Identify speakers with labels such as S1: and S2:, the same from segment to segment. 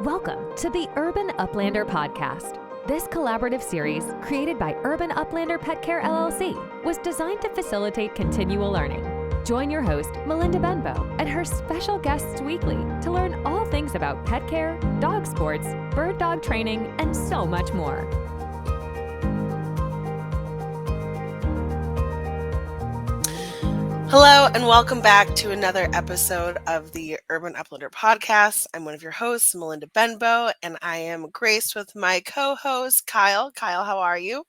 S1: Welcome to the Urban Uplander Podcast. This collaborative series, created by Urban Uplander Pet Care LLC, was designed to facilitate continual learning. Join your host, Melinda Benbow, and her special guests weekly to learn all things about pet care, dog sports, bird dog training, and so much more.
S2: Hello and welcome back to another episode of the Urban Uplander Podcast. I'm one of your hosts, Melinda Benbow, and I am graced with my co-host, Kyle. Kyle, how are you?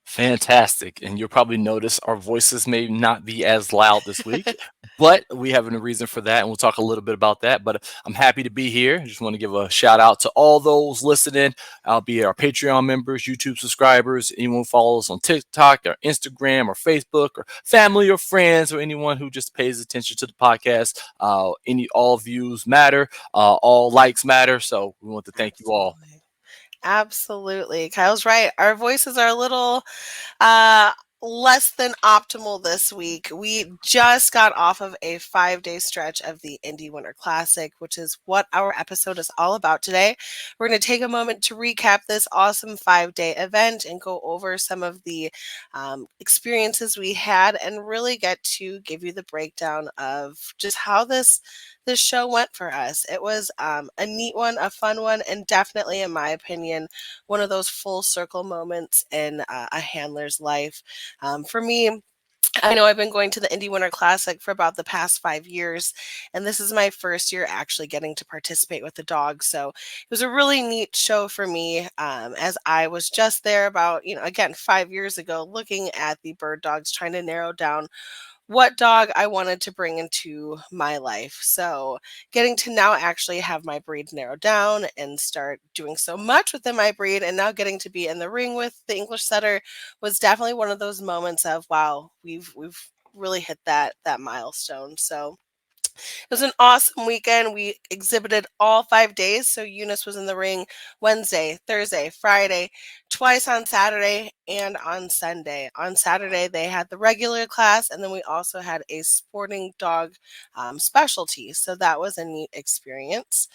S3: Fantastic. And you'll probably notice our voices may not be as loud this week, but we have a reason for that, and we'll talk a little bit about that. But I'm happy to be here. I just want to give a shout out to all those listening. I'll be our Patreon members, YouTube subscribers, anyone who follows on TikTok or Instagram or Facebook, or family or friends, or anyone who just pays attention to the podcast. All views matter, all likes matter. So we want to thank you all.
S2: Absolutely. Kyle's right. Our voices are a little less than optimal this week. We just got off of a 5-day stretch of the Indy Winter Classic, which is what our episode is all about today. We're going to take a moment to recap this awesome 5-day event and go over some of the experiences we had and really get to give you the breakdown of just how this show went for us. It was a neat one, a fun one, and definitely, in my opinion, one of those full circle moments in a handler's life. For me, I know I've been going to the Indy Winter Classic for about the past 5 years, and this is my first year actually getting to participate with the dog. So it was a really neat show for me, as I was just there about, again, 5 years ago, looking at the bird dogs, trying to narrow down what dog I wanted to bring into my life. So getting to now actually have my breed narrowed down and start doing so much within my breed, and now getting to be in the ring with the English setter was definitely one of those moments of, wow, we've really hit that milestone. So it was an awesome weekend. We exhibited all 5 days. So Unice was in the ring Wednesday, Thursday, Friday, twice on Saturday, and on Sunday. On Saturday, they had the regular class, and then we also had a sporting dog specialty. So that was a neat experience.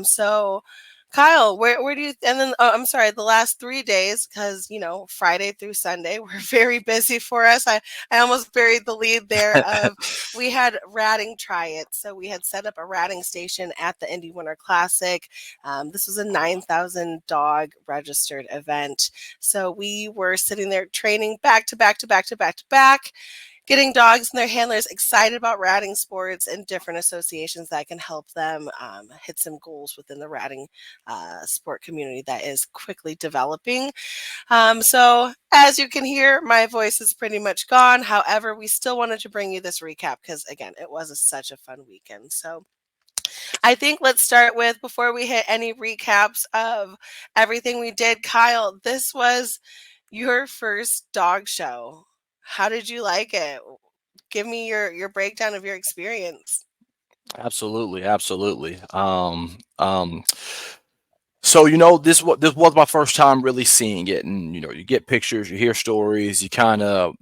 S2: So Kyle, where do you, and then, I'm sorry, the last 3 days, because, Friday through Sunday were very busy for us. I almost buried the lead there of, we had ratting try-its. So we had set up a ratting station at the Indy Winter Classic. This was a 9,000 dog registered event. So we were sitting there training back to back to back to back to back, getting dogs and their handlers excited about ratting sports and different associations that can help them hit some goals within the ratting sport community that is quickly developing. So as you can hear, my voice is pretty much gone. However, we still wanted to bring you this recap because, again, it was such a fun weekend. So I think let's start with, before we hit any recaps of everything we did, Kyle, this was your first dog show. How did you like it? Give me your breakdown of your experience.
S3: Absolutely. So this was my first time really seeing it, and you get pictures, you hear stories, you kind of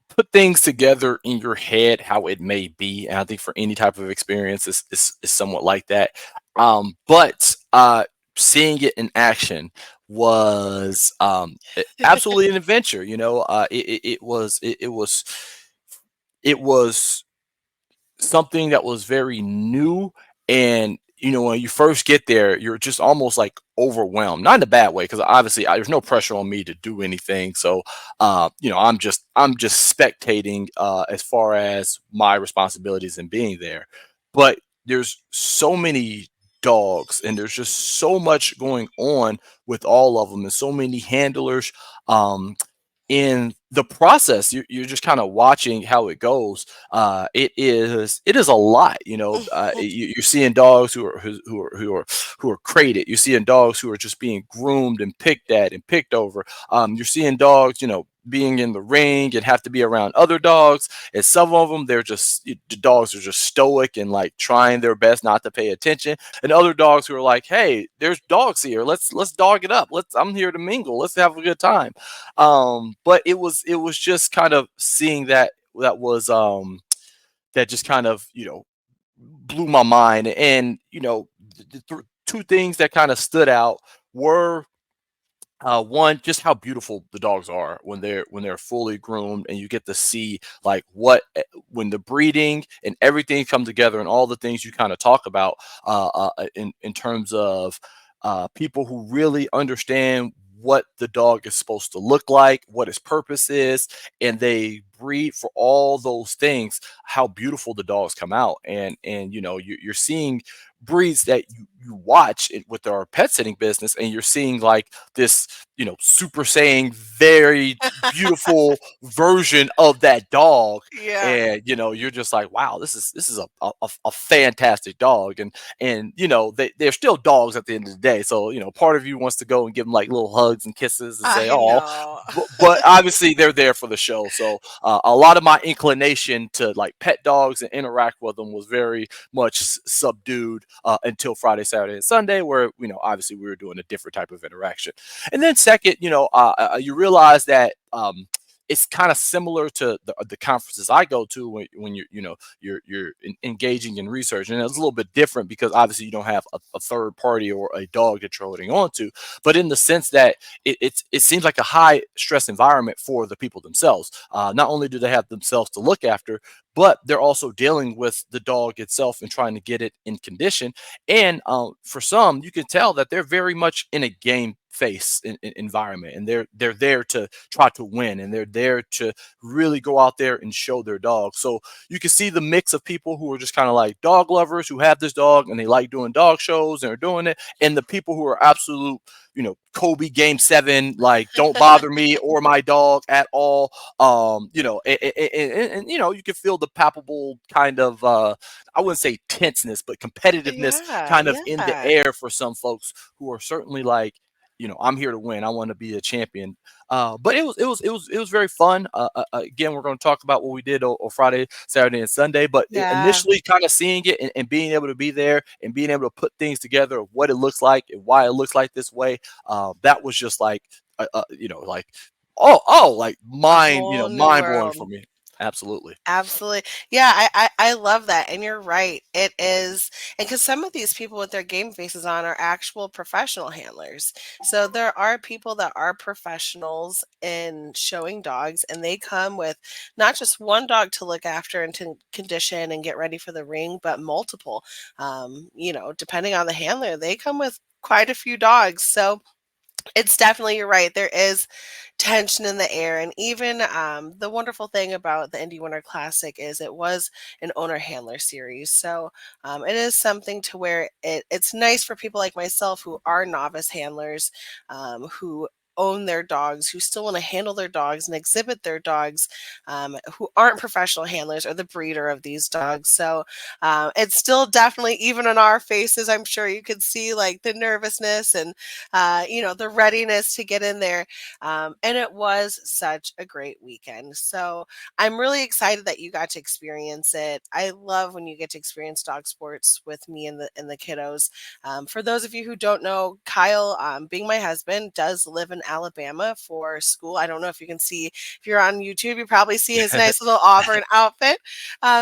S3: put things together in your head how it may be, and I think for any type of experience is somewhat like that. But seeing it in action was absolutely an adventure. It was something that was very new, and when you first get there, you're just almost like overwhelmed, not in a bad way, because obviously there's no pressure on me to do anything. So I'm just spectating as far as my responsibilities in being there. But there's so many dogs, and there's just so much going on with all of them, and so many handlers. In the process, you're just kind of watching how it goes. It is a lot. You're seeing dogs who are crated. You're seeing dogs who are just being groomed and picked at and picked over. You're seeing dogs, being in the ring and have to be around other dogs. And some of them, the dogs are just stoic and like trying their best not to pay attention. And other dogs who are like, hey, there's dogs here. Let's dog it up. I'm here to mingle. Let's have a good time. But it was just kind of seeing that just kind of, blew my mind. And, two things that kind of stood out were one, just how beautiful the dogs are when they're fully groomed, and you get to see like when the breeding and everything come together, and all the things you kind of talk about in terms of people who really understand what the dog is supposed to look like, what its purpose is, and they breed for all those things. How beautiful the dogs come out, and you're seeing breeds that you watch with our pet sitting business, and you're seeing like this super saiyan, very beautiful version of that dog.
S2: Yeah.
S3: And you're just like, wow, this is a fantastic dog. And they're still dogs at the end of the day, so part of you wants to go and give them like little hugs and kisses and say,
S2: I
S3: oh,
S2: know.
S3: but obviously they're there for the show. So a lot of my inclination to like pet dogs and interact with them was very much subdued until Friday, Saturday, and Sunday, where obviously we were doing a different type of interaction. And then second, you realize that it's kind of similar to the conferences I go to when you're engaging in research, and it's a little bit different because obviously you don't have a third party or a dog that you're holding on to, but in the sense that it seems like a high stress environment for the people themselves. Not only do they have themselves to look after, but they're also dealing with the dog itself and trying to get it in condition. And for some, you can tell that they're very much in a game face environment, and they're there to try to win, and they're there to really go out there and show their dog. So you can see the mix of people who are just kind of like dog lovers who have this dog and they like doing dog shows and are doing it, and the people who are absolute Kobe game 7, like don't bother me or my dog at all. And you can feel the palpable kind of I wouldn't say tenseness, but competitiveness
S2: Yeah,
S3: kind of in the
S2: yeah.
S3: air for some folks who are certainly like, I'm here to win. I want to be a champion. But it was very fun. Again, we're going to talk about what we did on Friday, Saturday, and Sunday. But
S2: Yeah.
S3: initially, kind of seeing it and being able to be there and being able to put things together of what it looks like and why it looks like this way, that was just like, like like
S2: A whole new
S3: mind blowing
S2: world.
S3: for me. Absolutely.
S2: Absolutely. Yeah, I love that. And you're right. It is. And because some of these people with their game faces on are actual professional handlers. So there are people that are professionals in showing dogs, and they come with not just one dog to look after and to condition and get ready for the ring, but multiple. Depending on the handler, they come with quite a few dogs. So it's definitely, you're right. There is tension in the air. And even the wonderful thing about the Indy Winter Classic is it was an owner handler series. So it is something to where it's nice for people like myself who are novice handlers, who own their dogs, who still want to handle their dogs and exhibit their dogs, who aren't professional handlers or the breeder of these dogs. So it's still definitely, even on our faces, I'm sure you could see like the nervousness and the readiness to get in there. And it was such a great weekend. So I'm really excited that you got to experience it. I love when you get to experience dog sports with me and the kiddos. For those of you who don't know, Kyle, being my husband, does live in Alabama for school. I don't know if you can see, if you're on YouTube, you probably see his nice little Auburn outfit.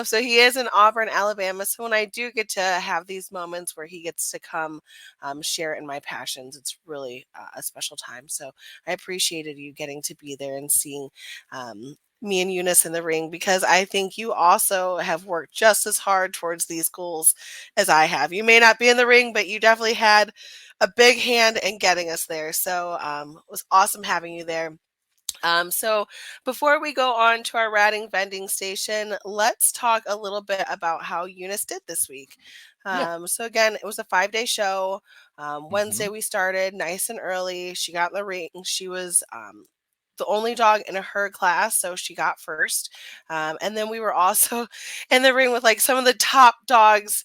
S2: So he is in Auburn, Alabama. So when I do get to have these moments where he gets to come share in my passions, it's really a special time. So I appreciated you getting to be there and seeing me and Unice in the ring, because I think you also have worked just as hard towards these goals as I have. You may not be in the ring, but you definitely had a big hand in getting us there. So it was awesome having you there. So before we go on to our ratting vending station, let's talk a little bit about how Unice did this week.
S3: Yeah.
S2: So again, it was a 5-day show. Wednesday
S3: Hmm.
S2: we started nice and early. She got in the ring. She was the only dog in her class, so she got first. And then we were also in the ring with like some of the top dogs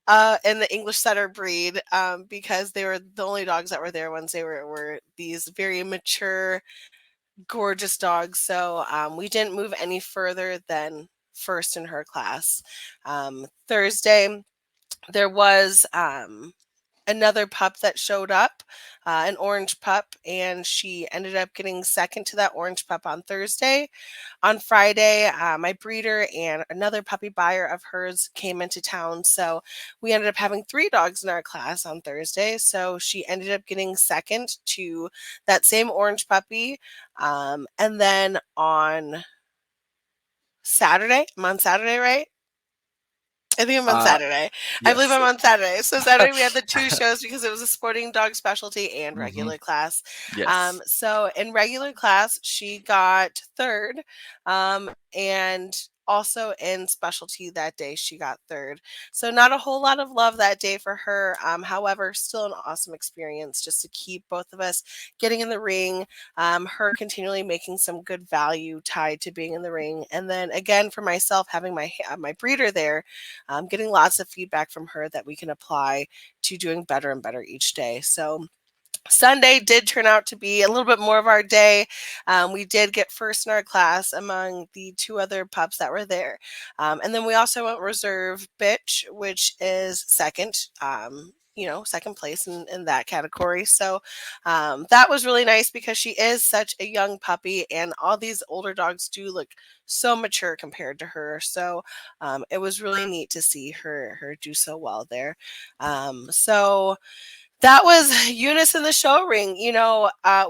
S2: in the English setter breed, because they were the only dogs that were there. Wednesday were these very mature, gorgeous dogs. So we didn't move any further than first in her class. Thursday, there was another pup that showed up, an orange pup, and she ended up getting second to that orange pup on Thursday. On Friday, my breeder and another puppy buyer of hers came into town. So we ended up having 3 dogs in our class on Thursday. So she ended up getting second to that same orange puppy. And then on Saturday, I'm on Saturday, right? I think I'm on
S3: Uh,
S2: Saturday. I believe
S3: yes.
S2: I'm on Saturday. So Saturday we had the 2 shows because it was a sporting dog specialty and
S3: Hmm.
S2: regular class.
S3: Yes.
S2: So in regular class, she got third, and also in specialty that day, she got third. So not a whole lot of love that day for her. However, still an awesome experience just to keep both of us getting in the ring, her continually making some good value tied to being in the ring. And then again, for myself, having my breeder there, getting lots of feedback from her that we can apply to doing better and better each day. So Sunday did turn out to be a little bit more of our day. We did get first in our class among the 2 other pups that were there. And then we also went reserve bitch, which is second. Second place in that category. So that was really nice because she is such a young puppy, and all these older dogs do look so mature compared to her. So it was really neat to see her do so well there. So that was Unice in the show ring.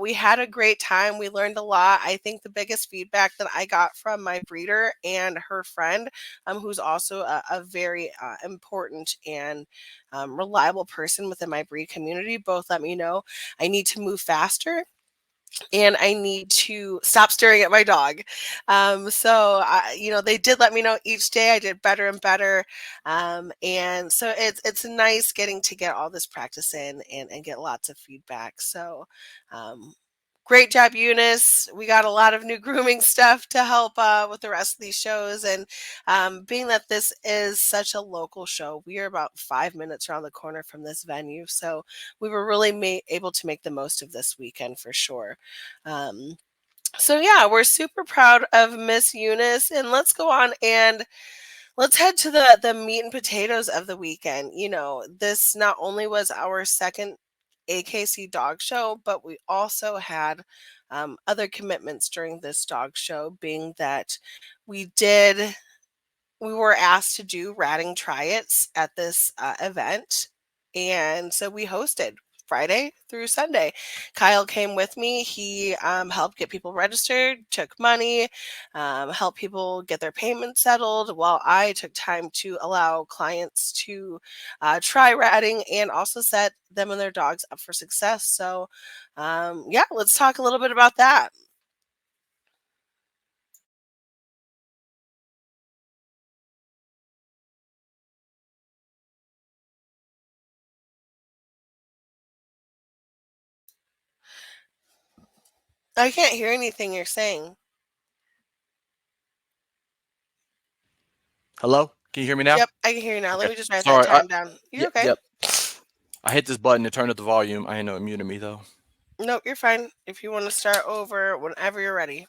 S2: We had a great time. We learned a lot. I think the biggest feedback that I got from my breeder and her friend, who's also a very important and reliable person within my breed community, both let me know I need to move faster and I need to stop staring at my dog. They did let me know each day I did better and better. And so it's nice getting to get all this practice in and get lots of feedback. So um, great job, Unice. We got a lot of new grooming stuff to help with the rest of these shows. And being that this is such a local show, we are about 5 minutes around the corner from this venue. So we were really able to make the most of this weekend for sure. Um, so yeah, we're super proud of Miss Unice, and let's go on and let's head to the meat and potatoes of the weekend. This not only was our second AKC dog show, but we also had other commitments during this dog show, being that we did we were asked to do ratting try-its at this event. And so we hosted Friday through Sunday. Kyle came with me. He helped get people registered, took money, helped people get their payments settled, while I took time to allow clients to try ratting and also set them and their dogs up for success. So, yeah, let's talk a little bit about that. I can't hear anything you're saying.
S3: Hello? Can you hear me now?
S2: Yep, I can hear you now. Let
S3: Okay.
S2: me just write that
S3: Sorry.
S2: time down. You're
S3: Yep.
S2: okay.
S3: Yep. I hit this button to turn up the volume. I didn't know it muted me though.
S2: Nope, you're fine. If you want to start over whenever you're ready.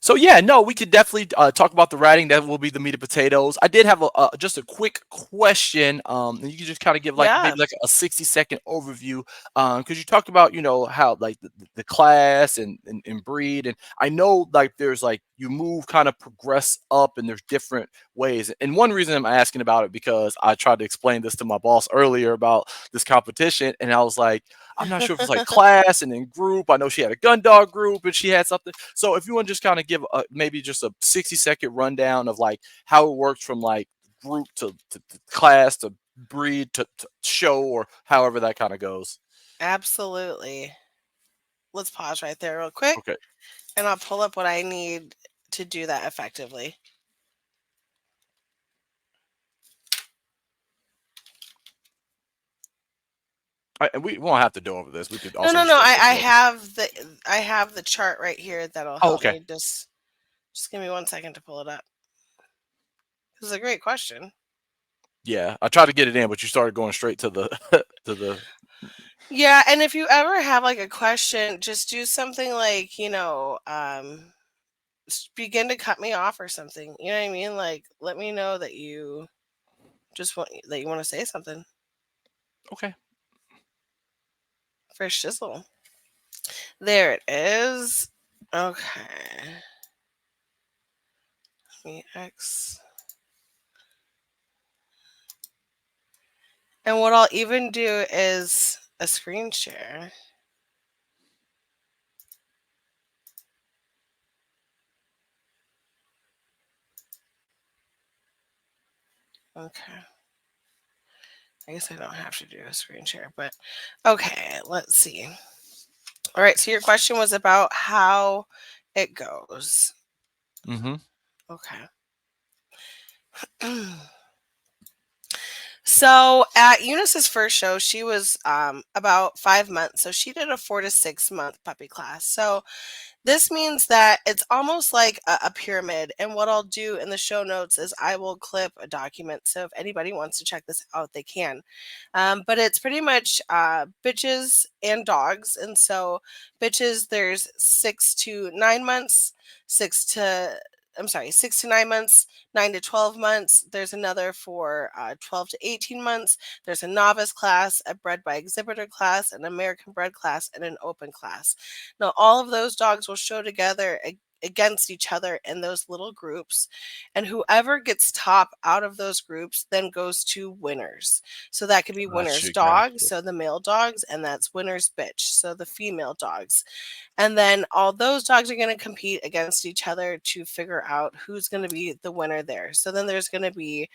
S3: So yeah, no, we could definitely talk about the writing. That will be the meat and potatoes. I did have just a quick question. And you can just kind of give like
S2: Yeah.
S3: maybe like a 60-second overview. Because you talked about how like the class and breed, and I know like there's like you move kind of progress up, and there's different ways. And one reason I'm asking about it because I tried to explain this to my boss earlier about this competition, and I was like, I'm not sure if it's like class and then group. I know she had a gun dog group and she had something. So if you want to just kind of give maybe just a 60-second rundown of like how it works from like group to class to breed to show or however that kind of goes.
S2: Absolutely. Let's pause right there real quick
S3: Okay.
S2: and I'll pull up what I need to do that effectively.
S3: And we won't have to go over this. We could
S2: No,
S3: also
S2: no, no.
S3: just like
S2: I
S3: look it over.
S2: have the chart right here that'll
S3: Oh,
S2: help
S3: okay.
S2: me. Just give me 1 second to pull it up. This is a great question.
S3: Yeah, I tried to get it in, but you started going straight to the to the.
S2: Yeah, and if you ever have like a question, just do something like, begin to cut me off or something. You know what I mean? Like, let me know that you just want that you want to say something
S3: Okay.
S2: for shizzle. There it is. Okay. X. And what I'll even do is a screen share. Okay. I guess I don't have to do a screen share, but okay, let's see. All right, so your question was about how it goes.
S3: Mm-hmm.
S2: Okay. So at Eunice's first show, she was about 5 months. So she did a 4 to 6 month puppy class. So this means that it's almost like a pyramid. And what I'll do in the show notes is I will clip a document. So if anybody wants to check this out, they can. But it's pretty much bitches and dogs. And so bitches, there's 6 to 9 months, six to I'm sorry, 6 to 9 months, 9 to 12 months. There's another for 12 to 18 months. There's a novice class, a bred by exhibitor class, an American bred class, and an open class. Now, all of those dogs will show together against each other in those little groups. And whoever gets top out of those groups then goes to winners. So that could be winners
S3: Gotcha.
S2: dogs,
S3: Gotcha.
S2: so the male dogs, and that's winners bitch, so the female dogs. And then all those dogs are going to compete against each other to figure out who's going to be the winner there. So then there's going to be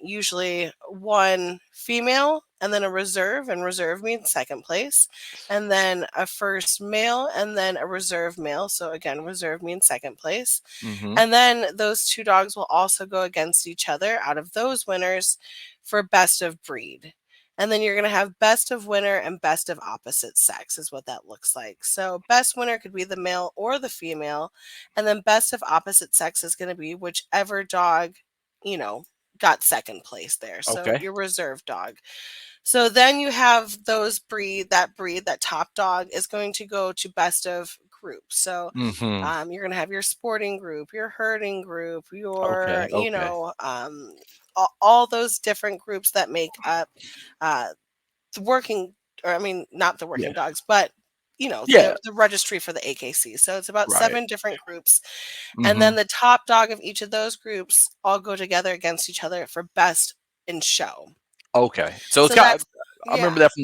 S2: usually one female and then a reserve, and reserve means second place, and then a first male and then a reserve male. So again, reserve means second place.
S3: Mm-hmm.
S2: And then those two dogs will also go against each other out of those winners for best of breed. And then you're going to have best of winner and best of opposite sex is what that looks like. So best winner could be the male or the female. And then best of opposite sex is going to be whichever dog, you know, got second place there. So
S3: Okay.
S2: your reserve dog. So then you have that top dog is going to go to best of group. So
S3: Mm-hmm.
S2: you're going to have your sporting group, your herding group,
S3: Okay.
S2: your,
S3: Okay.
S2: all those different groups that make up uh, the working, or I mean, not the
S3: Yeah.
S2: working dogs, but
S3: Yeah.
S2: the registry for the AKC. So it's about
S3: Right.
S2: 7 different groups, and
S3: Mm-hmm.
S2: then the top dog of each of those groups all go together against each other for best in show.
S3: Okay. So it's
S2: So
S3: kind of,
S2: that's
S3: I remember
S2: yeah.
S3: that from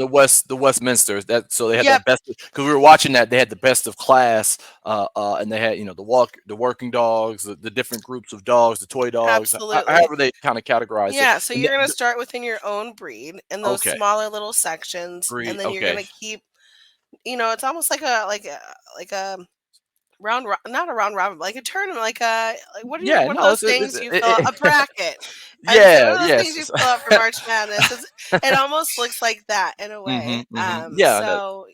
S3: the Westminster. That so they had
S2: Yep,
S3: that best because we were watching that they had the best of class, and they had the working dogs, the different groups of dogs, the toy dogs,
S2: absolutely.
S3: however they kind of categorize it.
S2: Yeah, so
S3: And
S2: you're going to start within your own breed in those
S3: okay,
S2: smaller little sections, and
S3: breed.
S2: then you're going
S3: Okay.
S2: to keep, it's almost like a not a round robin, like a tournament, like
S3: Yeah.
S2: one of
S3: No.
S2: those things you fill out, a
S3: It
S2: bracket. I would say one
S3: yeah.
S2: of those things you
S3: Yes.
S2: fill out for March Madness. It almost looks like that in a
S3: Mm-hmm.
S2: way.
S3: Mm-hmm. Yeah.
S2: So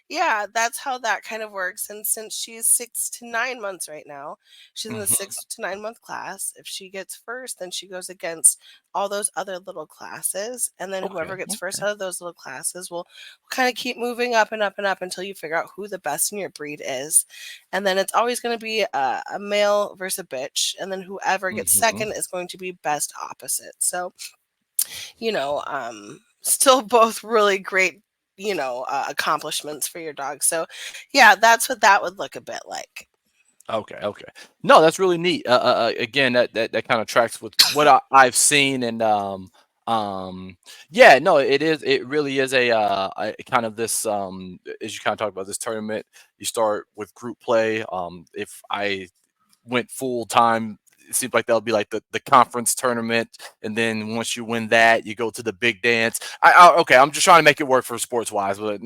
S2: yeah, that's how that kind of works. And since she's 6 to 9 months right now, she's in the
S3: Mm-hmm.
S2: 6 to 9 month class. If she gets first, then she goes against all those other little classes, and then whoever
S3: Okay.
S2: gets first
S3: Okay.
S2: out of those little classes will kind of keep moving up and up and up until you figure out who the best in your breed is. And then it's always going to be a male versus a bitch, and then whoever gets
S3: Mm-hmm.
S2: second is going to be best opposite. So still both really great accomplishments for your dog. So yeah, that's what that would look a bit like.
S3: Okay, okay. No, that's really neat. Again, that kind of tracks with what I've seen, and yeah, no, it is. It really is a kind of this as you kind of talk about this tournament. You start with group play. If I went full time, it seems like that'll be like the conference tournament, and then once you win that, you go to the big dance. Okay, I'm just trying to make it work for sports wise, but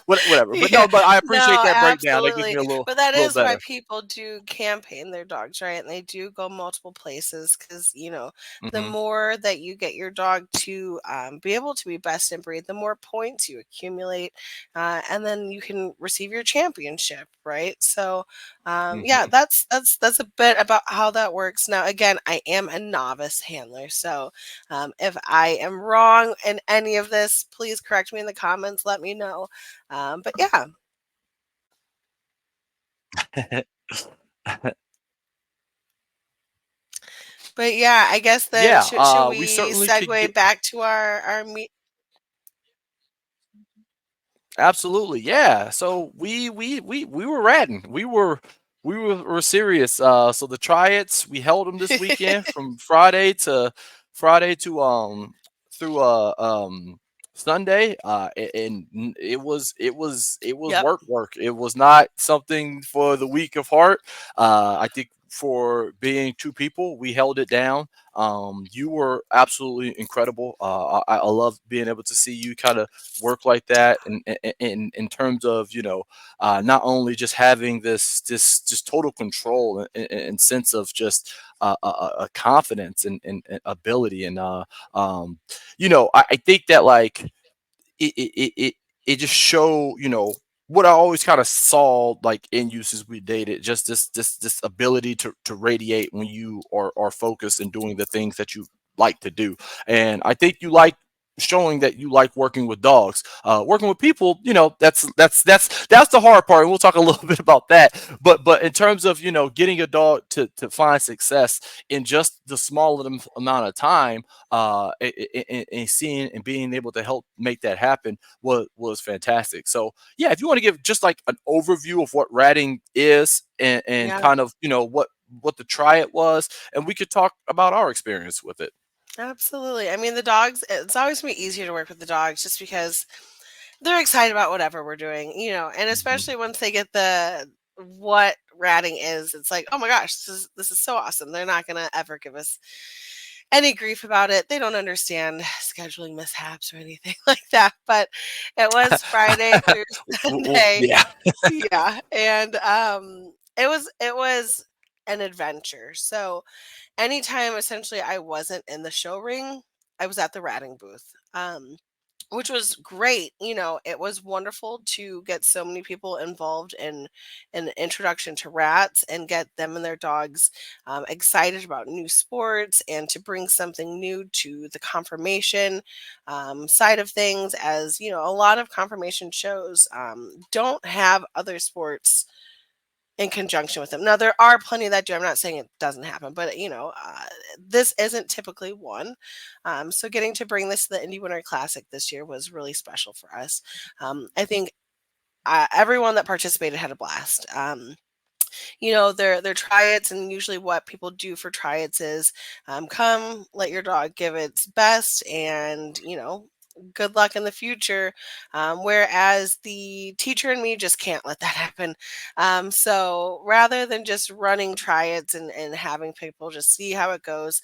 S3: whatever. But
S2: Yeah,
S3: no, but I appreciate
S2: no,
S3: that breakdown. That gives me
S2: absolutely.
S3: a little
S2: But that
S3: little
S2: is why
S3: better.
S2: people do campaign their dogs, right? And they do go multiple places because, the
S3: Hmm.
S2: more that you get your dog to be able to be best in breed, the more points you accumulate, and then you can receive your championship, right? So, yeah,
S3: Hmm.
S2: that's a bit about how that works. Now, again, I am a novice handler, so if I am wrong in any of this, please correct me in the comments. Let me know. But yeah, But yeah, I guess then
S3: Yeah,
S2: should
S3: we
S2: we
S3: certainly could
S2: segue
S3: get.
S2: back to our meet?
S3: Absolutely, yeah. So we were ratting. We were serious. So the triads, we held them this weekend from Friday to through Sunday. And it was
S2: Yep.
S3: work. It was not something for the weak of heart. I think for being two people, we held it down. You were absolutely incredible. I love being able to see you kind of work like that, and in terms of not only just having this just total control and sense of just a confidence and ability, and I think that, like, it just show what I always kind of saw, like, in use as we dated, just this ability to radiate when you are focused and doing the things that you like to do. And I think you like showing that you like working with dogs. Working with people, that's the hard part, and we'll talk a little bit about that. But in terms of getting a dog to find success in just the small amount of time, and seeing and being able to help make that happen was fantastic. So yeah, if you want to give just like an overview of what ratting is, and
S2: Yeah,
S3: kind of what the try it was, and we could talk about our experience with it.
S2: absolutely. I mean, the dogs, it's always gonna be easier to work with the dogs just because they're excited about whatever we're doing, and
S3: Mhm.
S2: especially once they get the what ratting is, it's like, oh my gosh, this is so awesome. They're not gonna ever give us any grief about it. They don't understand scheduling mishaps or anything like that. But it was Friday through Sunday.
S3: Yeah.
S2: Yeah. And it was an adventure. So anytime essentially I wasn't in the show ring, I was at the ratting booth. Which was great. It was wonderful to get so many people involved in an introduction to rats and get them and their dogs excited about new sports, and to bring something new to the confirmation side of things. As you know, a lot of confirmation shows don't have other sports in conjunction with them. Now, there are plenty that do. I'm not saying it doesn't happen, but this isn't typically one. So getting to bring this to the Indy Winter Classic this year was really special for us. I think everyone that participated had a blast. Their triads, and usually what people do for triads is come, let your dog give its best, and good luck in the future. Whereas the teacher and me just can't let that happen. So rather than just running triads and having people just see how it goes,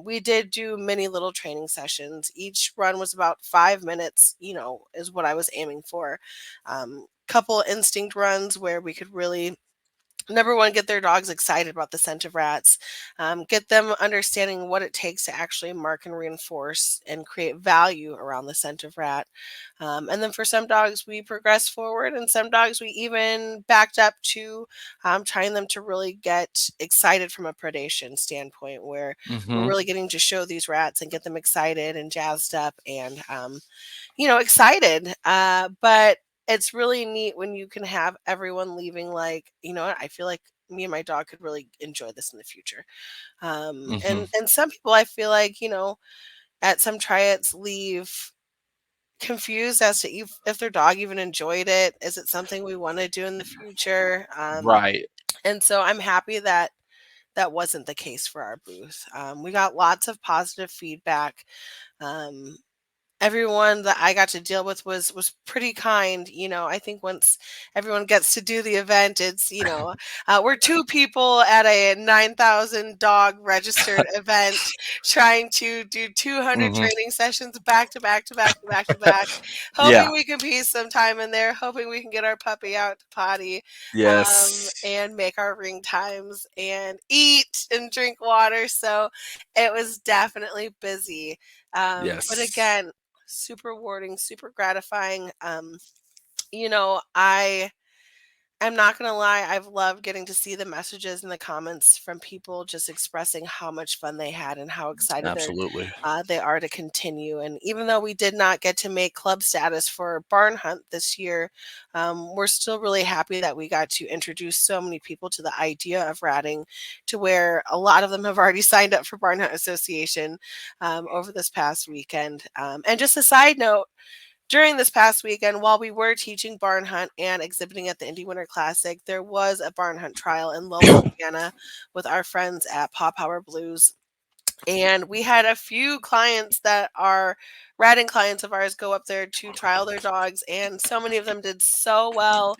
S2: we did do many little training sessions. Each run was about 5 minutes, is what I was aiming for. Couple instinct runs where we could really, number one, get their dogs excited about the scent of rats, get them understanding what it takes to actually mark and reinforce and create value around the scent of rat. And then for some dogs, we progressed forward, and some dogs we even backed up to trying them to really get excited from a predation standpoint, where we're
S3: Hmm.
S2: really getting to show these rats and get them excited and jazzed up and excited. But it's really neat when you can have everyone leaving like, what, I feel like me and my dog could really enjoy this in the future.
S3: Hmm.
S2: And some people, I feel like, at some tryouts leave confused as to if their dog even enjoyed it. Is it something we want to do in the future?
S3: Right.
S2: And so I'm happy that that wasn't the case for our booth. We got lots of positive feedback. Um, Everyone that I got to deal with was pretty kind. I think once everyone gets to do the event, it's we're two people at a 9,000 dog registered event trying to do 200
S3: Hmm.
S2: training sessions back to back to back to back to back, hoping
S3: Yeah.
S2: we can piece some time in there, hoping we can get our puppy out to potty,
S3: Yes.
S2: and make our ring times and eat and drink water. So it was definitely busy. But
S3: Yes.
S2: again, super rewarding, super gratifying. You know, I I'm not gonna lie, I've loved getting to see the messages and the comments from people just expressing how much fun they had and how excited
S3: Absolutely.
S2: they are to continue. And even though we did not get to make club status for Barn Hunt this year, we're still really happy that we got to introduce so many people to the idea of ratting, to where a lot of them have already signed up for Barn Hunt Association over this past weekend. And just a side note, during this past weekend, while we were teaching barn hunt and exhibiting at the Indy Winter Classic, there was a barn hunt trial in Lowell, Indiana, with our friends at Paw Power Blues. And we had a few clients that are ratting clients of ours go up there to trial their dogs, and so many of them did so well.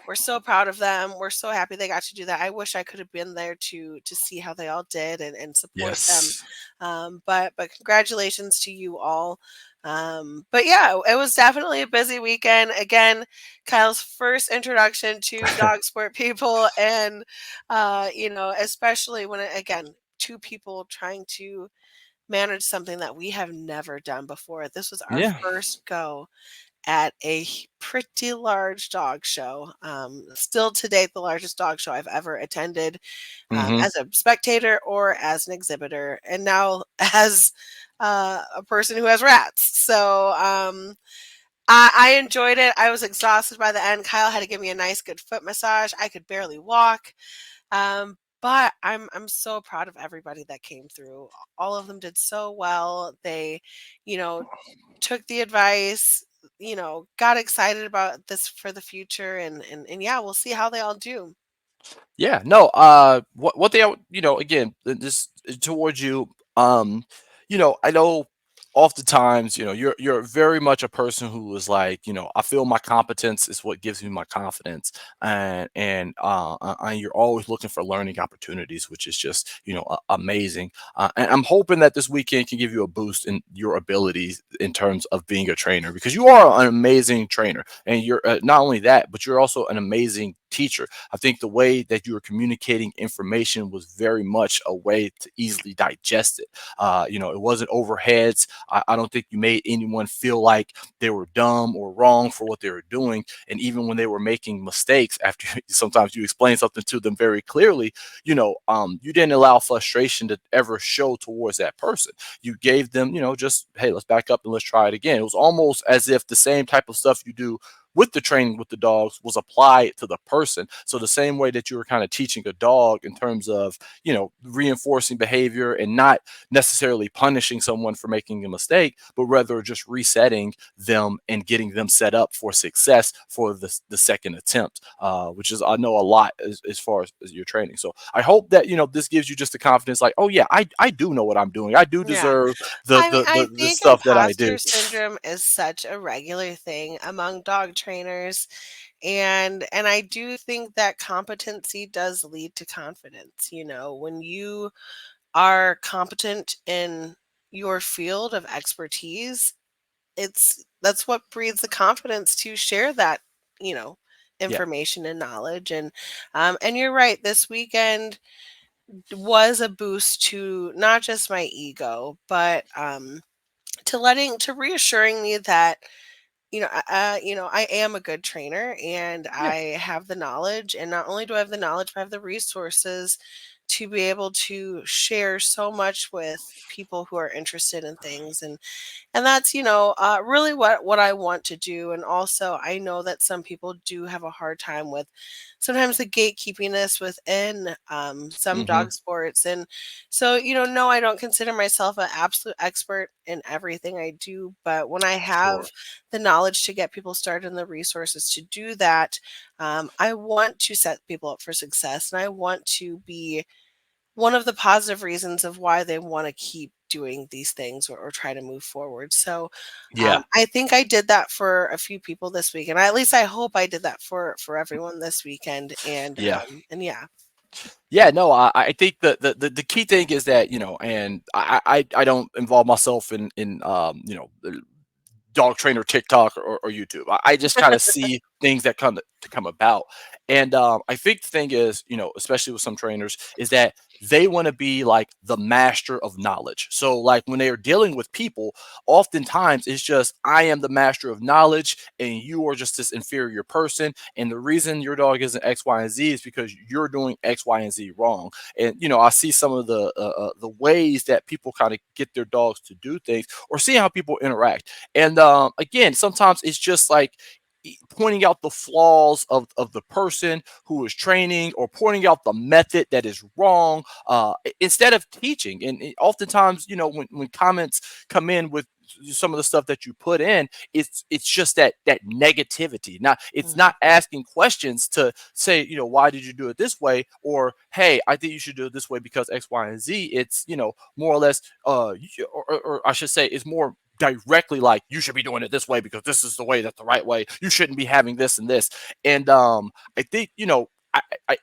S2: We're so proud of them. We're so happy they got to do that. I wish I could have been there to see how they all did and support them.
S3: Yes.
S2: But congratulations to you all. But yeah, it was definitely a busy weekend. Again, Kyle's first introduction to dog sport people, and especially when again, two people trying to manage something that we have never done before. This was our
S3: Yeah.
S2: first go at a pretty large dog show. Still to date, the largest dog show I've ever attended,
S3: Hmm.
S2: as a spectator or as an exhibitor, and now as a person who has rats. So I enjoyed it. I was exhausted by the end. Kyle had to give me a nice, good foot massage. I could barely walk. But I'm so proud of everybody that came through. All of them did so well. They, you know, took the advice, got excited about this for the future, and yeah, we'll see how they all do.
S3: Yeah, no, what they, again, this towards you, I know oftentimes, you're very much a person who is like, I feel my competence is what gives me my confidence, and you're always looking for learning opportunities, which is just, amazing. And I'm hoping that this weekend can give you a boost in your abilities in terms of being a trainer, because you are an amazing trainer, and you're not only that, but you're also an amazing teacher. I think the way that you were communicating information was very much a way to easily digest it. It wasn't overheads. I don't think you made anyone feel like they were dumb or wrong for what they were doing. And even when they were making mistakes, after sometimes you explain something to them very clearly, you didn't allow frustration to ever show towards that person. You gave them, just, hey, let's back up and let's try it again. It was almost as if the same type of stuff you do with the training with the dogs was applied to the person. So the same way that you were kind of teaching a dog in terms of, reinforcing behavior and not necessarily punishing someone for making a mistake, but rather just resetting them and getting them set up for success for the second attempt, which is, I know, a lot as far as your training. So I hope that, this gives you just the confidence, like, oh yeah, I do know what I'm doing. I do
S2: Yeah.
S3: deserve the
S2: I mean,
S3: the
S2: I
S3: the, the
S2: think
S3: stuff that I do.
S2: imposter syndrome is such a regular thing among dog trainers, and I do think that competency does lead to confidence. When you are competent in your field of expertise, that's what breeds the confidence to share that, you know,
S3: Yeah.
S2: information and knowledge. And you're right, this weekend was a boost to not just my ego, but to reassuring me that I am a good trainer, and
S3: Yeah.
S2: I have the knowledge. And not only do I have the knowledge, but I have the resources to be able to share so much with people who are interested in things. And that's really what I want to do. And also, I know that some people do have a hard time with sometimes the gatekeepiness within some
S3: Hmm.
S2: dog sports. And so, no, I don't consider myself an absolute expert in everything I do, but when I have
S3: Sure.
S2: the knowledge to get people started and the resources to do that, I want to set people up for success, and I want to be one of the positive reasons of why they want to keep doing these things, or try to move forward. So
S3: Yeah.
S2: I think I did that for a few people this week, and at least I hope I did that for everyone this weekend. And
S3: Yeah.
S2: yeah.
S3: Yeah, no, I think the key thing is that, and I don't involve myself in dog trainer TikTok or YouTube. I just kind of see things that come about. And I think the thing is, especially with some trainers, is that they want to be like the master of knowledge. So like when they are dealing with people, oftentimes it's just, I am the master of knowledge and you are just this inferior person. And the reason your dog isn't X, Y, and Z is because you're doing X, Y, and Z wrong. And I see some of the ways that people kind of get their dogs to do things, or see how people interact. And again, sometimes it's just like pointing out the flaws of the person who is training, or pointing out the method that is wrong, instead of teaching. And oftentimes, when comments come in with some of the stuff that you put in, it's just that negativity. Now, it's not asking questions to say, why did you do it this way, or hey, I think you should do it this way because X, Y, and Z. It's more or less, or I should say, it's more directly like, you should be doing it this way because this is the way, that's the right way. You shouldn't be having this and this. And I think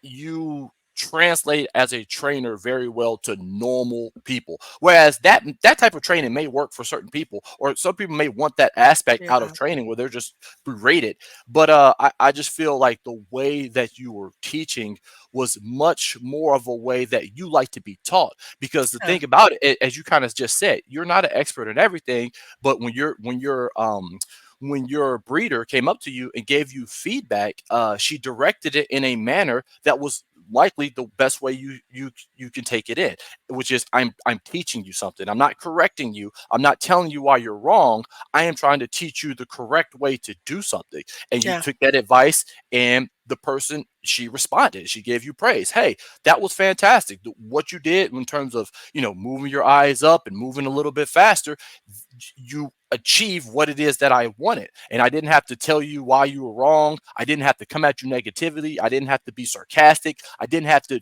S3: you translate as a trainer very well to normal people, whereas that type of training may work for certain people, or some people may want that aspect out of
S2: Yeah.
S3: training where they're just berated. But I just feel like the way that you were teaching was much more of a way that you like to be taught. Because the
S2: Yeah.
S3: thing about it, as you kind of just said, you're not an expert in everything, but when your breeder came up to you and gave you feedback, she directed it in a manner that was likely the best way you can take it in, which is, I'm teaching you something. I'm not correcting you. I'm not telling you why you're wrong. I am trying to teach you the correct way to do something. And you
S2: Yeah.
S3: took that advice, and the person, she responded. She gave you praise. Hey, that was fantastic. What you did in terms of, moving your eyes up and moving a little bit faster, you achieve what it is that I wanted. And I didn't have to tell you why you were wrong. I didn't have to come at you negativity. I didn't have to be sarcastic. I didn't have to,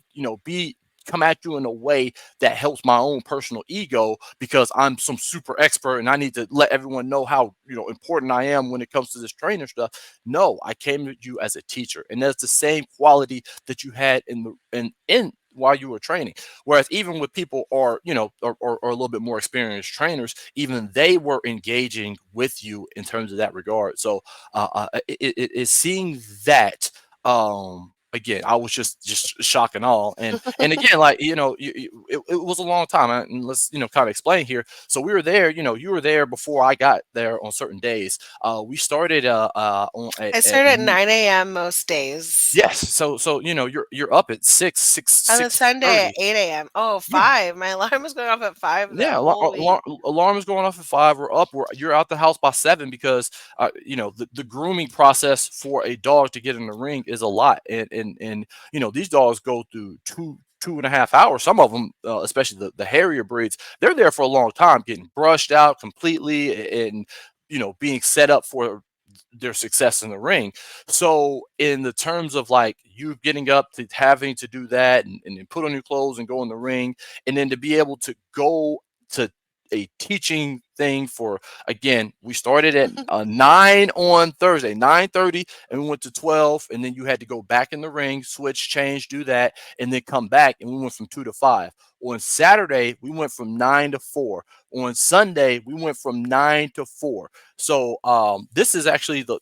S3: come at you in a way that helps my own personal ego, because I'm some super expert and I need to let everyone know how, important I am when it comes to this trainer stuff. No, I came to you as a teacher. And that's the same quality that you had in while you were training. Whereas even with people or a little bit more experienced trainers, even they were engaging with you in terms of that regard. So it is seeing that. Again, I was just shock and awe. And again, like, it was a long time. And let's, kind of explain here. So we were there, you were there before I got there on certain days. We started on
S2: I start at 9 a.m. most days.
S3: yes. So you're up at
S2: On a Sunday at
S3: 6:30.
S2: 8 a.m. Oh,
S3: Yeah.
S2: 5. My alarm was going off at 5 that
S3: Yeah,
S2: whole week.
S3: alarm is going off at 5. We're up. You're out the house by 7, because the grooming process for a dog to get in the ring is a lot, and these dogs go through 2.5 hours. Some of them, especially the Harrier breeds, they're there for a long time, getting brushed out completely, and being set up for their success in the ring. So in the terms of like you getting up to having to do that, and then put on your clothes and go in the ring, and then to be able to go to a teaching thing for, again, we started at 9 on Thursday, 9:30, and we went to 12, and then you had to go back in the ring, switch, change, do that, and then come back, and we went from 2 to 5. On Saturday, we went from 9 to 4. On Sunday, we went from 9 to 4. So this is actually the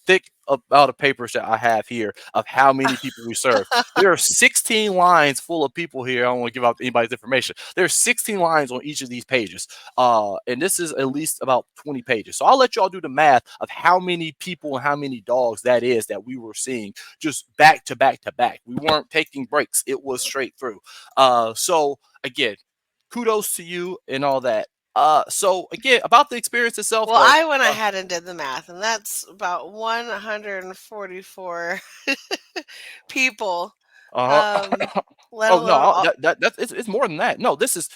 S3: thick amount of papers that I have here of how many people we serve. There are 16 lines full of people here. I don't want to give out anybody's information. There's 16 lines on each of these pages. And this is at least about 20 pages. So I'll let y'all do the math of how many people and how many dogs that is that we were seeing just back to back to back. We weren't taking breaks. It was straight through. So again, kudos to you and all that. So again, about the experience itself,
S2: Well,
S3: though.
S2: I went ahead and did the math, and that's about 144 people.
S3: Uh,
S2: Um, let
S3: oh no,
S2: alone all.
S3: that's it's more than that. No, this is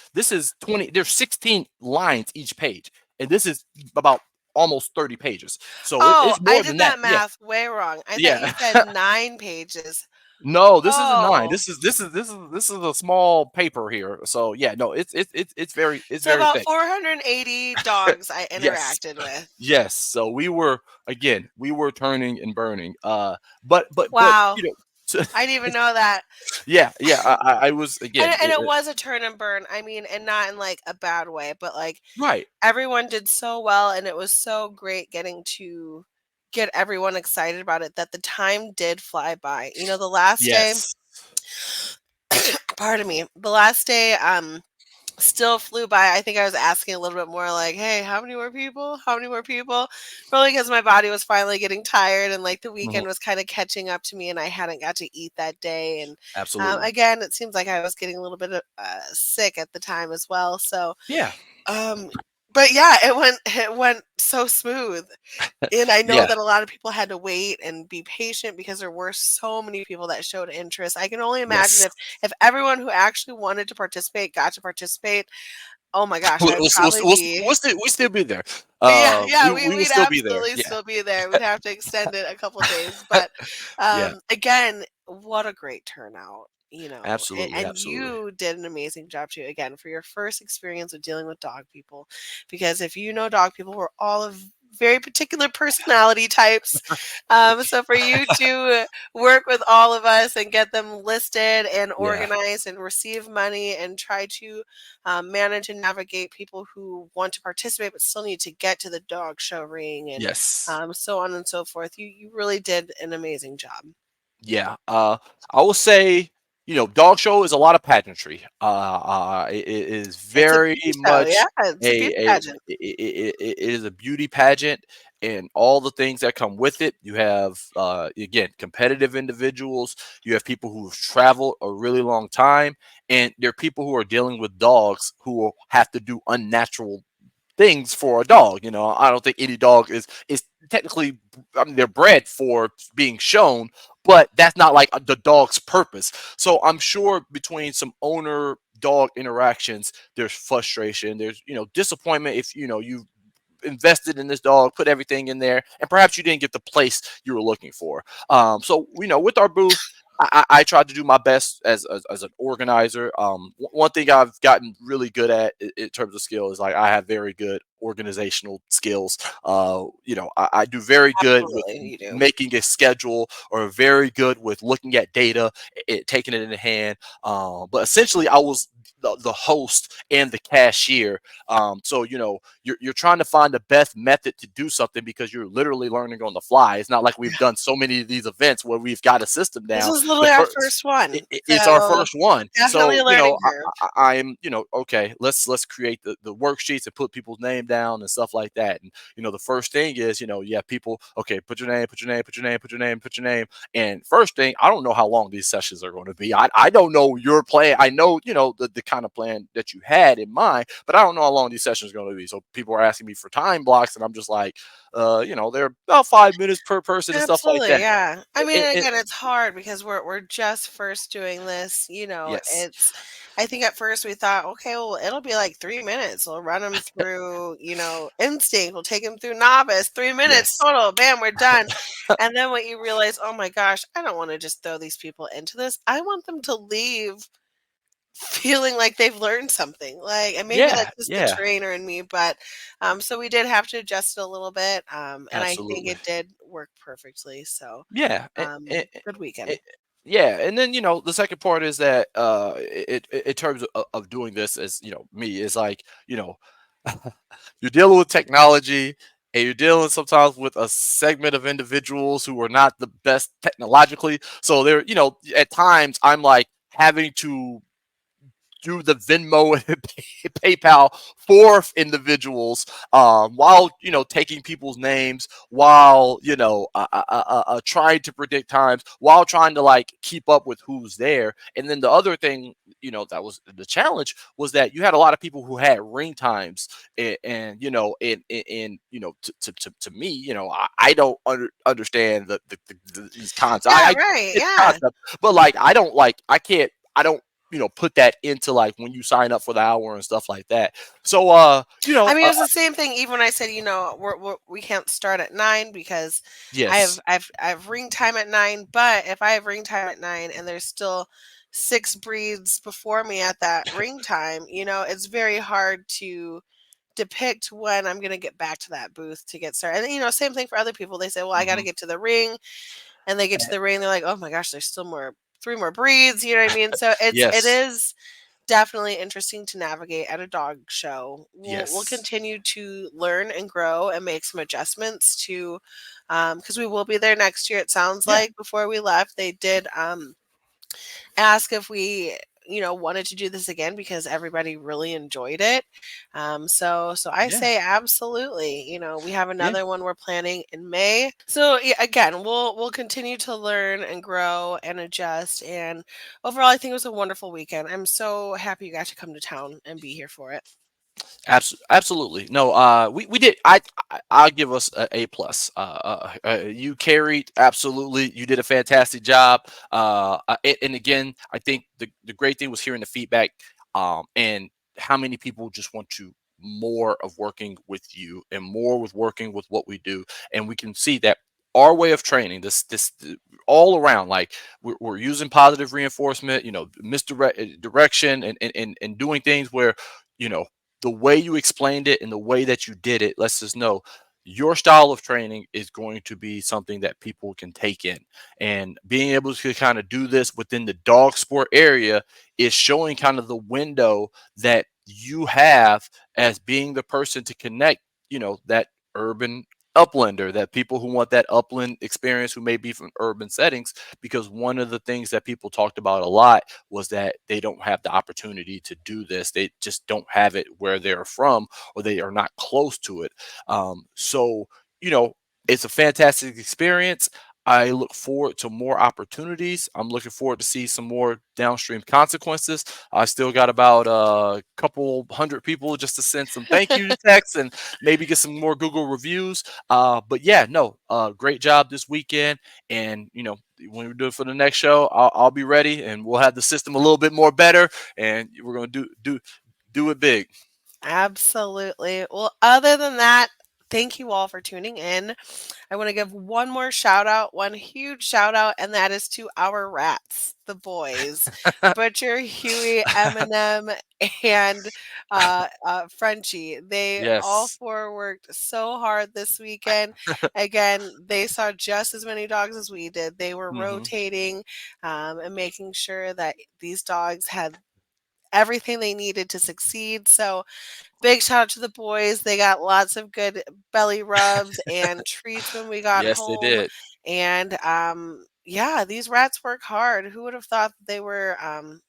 S3: 20. There's 16 lines each page, and this is about almost 30 pages. So
S2: Oh,
S3: it's
S2: I
S3: more
S2: did
S3: than that.
S2: that
S3: Yeah,
S2: math way wrong. I thought you
S3: yeah.
S2: said 9 pages.
S3: No, this isn't 9.
S2: Oh,
S3: This is a small paper here. So yeah, no, it's
S2: so
S3: very
S2: about
S3: thick.
S2: 480 dogs I
S3: Yes.
S2: interacted with.
S3: Yes. So we were turning and burning. But
S2: Wow,
S3: so,
S2: I didn't even know that.
S3: yeah, yeah. I was,
S2: And
S3: again,
S2: and it was a turn and burn. I mean, and not in like a bad way, but like
S3: right.
S2: everyone did so well, and it was so great getting to get everyone excited about it, that the time did fly by. The last day,
S3: Yes.
S2: pardon me, the last day, still flew by. I think I was asking a little bit more like, hey, how many more people? How many more people? Probably because my body was finally getting tired and like the
S3: Mhm.
S2: weekend was kind of catching up to me and I hadn't got to eat that day. And
S3: Absolutely.
S2: again, it seems like I was getting a little bit sick at the time as well. So,
S3: Yeah.
S2: um, but yeah, it went so smooth. And I know
S3: Yeah.
S2: that a lot of people had to wait and be patient because there were so many people that showed interest. I can only imagine
S3: Yes.
S2: if everyone who actually wanted to participate got to participate. Oh my gosh,
S3: We'll,
S2: I'd
S3: we'll, we'll,
S2: probably
S3: we'll,
S2: be.
S3: we'll still be there.
S2: Yeah, yeah,
S3: We will
S2: we'd
S3: still be there.
S2: absolutely
S3: Yeah.
S2: still be there. We'd have to extend it a couple days, but
S3: Yeah.
S2: again, what a great turnout,
S3: Absolutely.
S2: and
S3: Absolutely.
S2: you did an amazing job too. Again, for your first experience with dealing with dog people, because if you know dog people, we're all of very particular personality types. So for you to work with all of us and get them listed and
S3: Yeah.
S2: organized and receive money and try to manage and navigate people who want to participate but still need to get to the dog show ring and
S3: Yes.
S2: so on and so forth. You really did an amazing job.
S3: Yeah. I will say, dog show is a lot of pageantry. It is
S2: It's a
S3: very
S2: beauty show,
S3: much
S2: yeah. It's a beauty
S3: a
S2: pageant.
S3: it is a beauty pageant and all the things that come with it. You have again competitive individuals. You have people who have traveled a really long time, and there are people who are dealing with dogs who will have to do unnatural things for a dog. I don't think any dog is technically, I mean, they're bred for being shown, but that's not like the dog's purpose. So I'm sure between some owner dog interactions, there's frustration, there's disappointment if you invested in this dog, put everything in there, and perhaps you didn't get the place you were looking for. So with our booth, I tried to do my best as an organizer. One thing I've gotten really good at in terms of skill is like I have very good organizational skills. I do very good with
S2: Absolutely, you do.
S3: making a schedule or very good with looking at data, taking it in the hand. But essentially, I was the host and the cashier. So you're trying to find the best method to do something because you're literally learning on the fly. It's not like we've done so many of these events where we've got a system
S2: This
S3: down.
S2: was
S3: The
S2: literally our
S3: first
S2: first one,
S3: it's our
S2: so
S3: first one.
S2: definitely
S3: So,
S2: a learning curve.
S3: I'm, okay, let's create the worksheets and put people's name down and stuff like that. And the first thing is, you have people, okay, put your name, put your name, put your name, put your name, put your name. And first thing, I don't know how long these sessions are going to be. I don't know your plan. I know, the kind of plan that you had in mind, but I don't know how long these sessions are going to be. So people are asking me for time blocks, and I'm just like, they're about 5 minutes per person and stuff like
S2: Absolutely,
S3: that.
S2: yeah. I mean,
S3: And
S2: again, it's hard because we're just first doing this.
S3: yes,
S2: It's. I think at first we thought, okay, well, it'll be like 3 minutes. We'll run them through, instinct. We'll take them through novice. 3 minutes
S3: yes,
S2: total. Bam, we're done. And then what you realize, oh my gosh, I don't want to just throw these people into this. I want them to leave feeling like they've learned something, like, and maybe
S3: yeah,
S2: that's just the
S3: yeah,
S2: trainer in me, but, so we did have to adjust it a little bit, and I think
S3: absolutely.
S2: it did work perfectly, so,
S3: Yeah,
S2: good weekend.
S3: it, yeah, and then the second part is that in terms of doing this as me is like you're dealing with technology and you're dealing sometimes with a segment of individuals who are not the best technologically. So they're at times I'm like having to do the Venmo and PayPal for individuals, while taking people's names, while trying to predict times, while trying to like keep up with who's there. And then the other thing, that was the challenge was that you had a lot of people who had ring times, and to me, I don't understand these concepts.
S2: Yeah,
S3: I
S2: right,
S3: get the
S2: yeah.
S3: concept, but like I can't. I don't put that into like when you sign up for the hour and stuff like that. So,
S2: I mean, it was the same thing even when I said, we can't start at 9 because
S3: yes,
S2: I have ring time at 9, but if I have ring time at 9 and there's still 6 breeds before me at that ring time, it's very hard to depict when I'm gonna get back to that booth to get started. And same thing for other people. They say, "Well, I gotta
S3: hmm
S2: get to the ring," and they get to the ring, they're like, "Oh my gosh, there's still 3 more breeds." You know what I mean? So it
S3: yes,
S2: is definitely interesting to navigate at a dog show. We'll
S3: Yes.
S2: continue to learn and grow and make some adjustments to, because we will be there next year. It sounds
S3: Yeah.
S2: like before we left, they did ask if we wanted to do this again because everybody really enjoyed it. So I
S3: Yeah.
S2: say absolutely. We have
S3: Yeah.
S2: another one we're planning in May. So yeah, again, we'll continue to learn and grow and adjust. And overall, I think it was a wonderful weekend. I'm so happy you got to come to town and be here for it.
S3: Absolutely. No, we did. I'll give us a plus. You carried absolutely. You did a fantastic job. And again, I think the great thing was hearing the feedback, and how many people just want to more of working with you and more with working with what we do, and we can see that our way of training this all around, like we're using positive reinforcement, misdirect direction, and doing things where you know the way you explained it and the way that you did it lets us know your style of training is going to be something that people can take in. And being able to kind of do this within the dog sport area is showing kind of the window that you have as being the person to connect, that urban uplander, that people who want that upland experience who may be from urban settings. Because one of the things that people talked about a lot was that they don't have the opportunity to do this. They just don't have it where they're from, or they are not close to it. So, it's a fantastic experience. I look forward to more opportunities. I'm looking forward to see some more downstream consequences. I still got about a couple hundred people just to send some thank you texts and maybe get some more Google reviews. But yeah, no, great job this weekend. And when we do it for the next show, I'll be ready, and we'll have the system a little bit more better, and we're gonna do it big.
S2: Absolutely. Well, other than that, thank you all for tuning in. I want to give one more shout out, one huge shout out, and that is to our rats, the boys, Butcher, Huey, Eminem, and Frenchie. They all
S3: Yes.
S2: four worked so hard this weekend. Again, they saw just as many dogs as we did. They were
S3: Hmm.
S2: rotating and making sure that these dogs had everything they needed to succeed. So big shout out to the boys. They got lots of good belly rubs and treats when we got
S3: Yes, they
S2: home.
S3: did.
S2: And yeah, these rats work hard. Who would have thought they were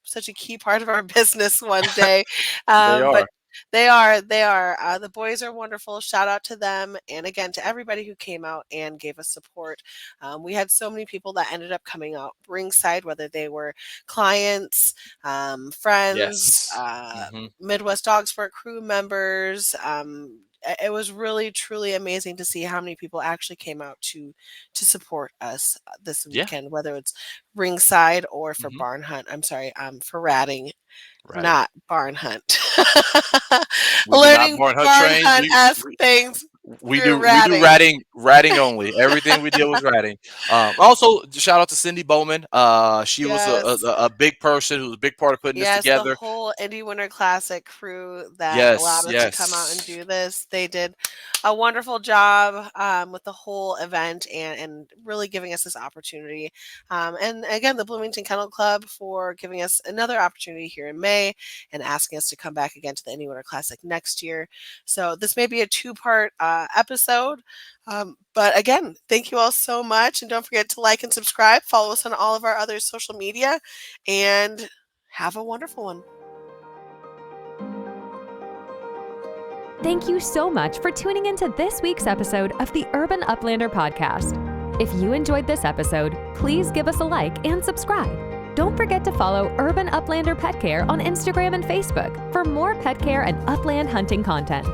S2: such a key part of our business one day?
S3: They
S2: But
S3: are.
S2: they are. They are. The boys are wonderful. Shout out to them. And again, to everybody who came out and gave us support. We had so many people that ended up coming out ringside, whether they were clients, friends,
S3: Yes. Hmm.
S2: Midwest Dog Sport crew members. It was really truly amazing to see how many people actually came out to support us this
S3: Yeah.
S2: weekend, whether it's ringside or for
S3: Hmm.
S2: barn hunt. I'm sorry, for ratting,
S3: Ratting.
S2: not barn hunt.
S3: We do not
S2: Learning
S3: barn hunt
S2: barn
S3: train.
S2: hunt esque things
S3: We
S2: through
S3: do
S2: ratting.
S3: ratting only. Everything we did was ratting. Also, shout out to Cindy Bowman. She was
S2: Yes.
S3: a big person who was a big part of putting this
S2: Yes, the
S3: together.
S2: whole Indy Winter Classic crew that
S3: Yes,
S2: allowed us to come out and
S3: yes,
S2: do this. They did a wonderful job with the whole event and really giving us this opportunity. And again, the Bloomington Kennel Club for giving us another opportunity here in May and asking us to come back again to the Indy Winter Classic next year. So this may be a two-part episode. But again, thank you all so much. And don't forget to like and subscribe. Follow us on all of our other social media. And have a wonderful one.
S1: Thank you so much for tuning into this week's episode of the Urban Uplander Podcast. If you enjoyed this episode, please give us a like and subscribe. Don't forget to follow Urban Uplander Pet Care on Instagram and Facebook for more pet care and upland hunting content.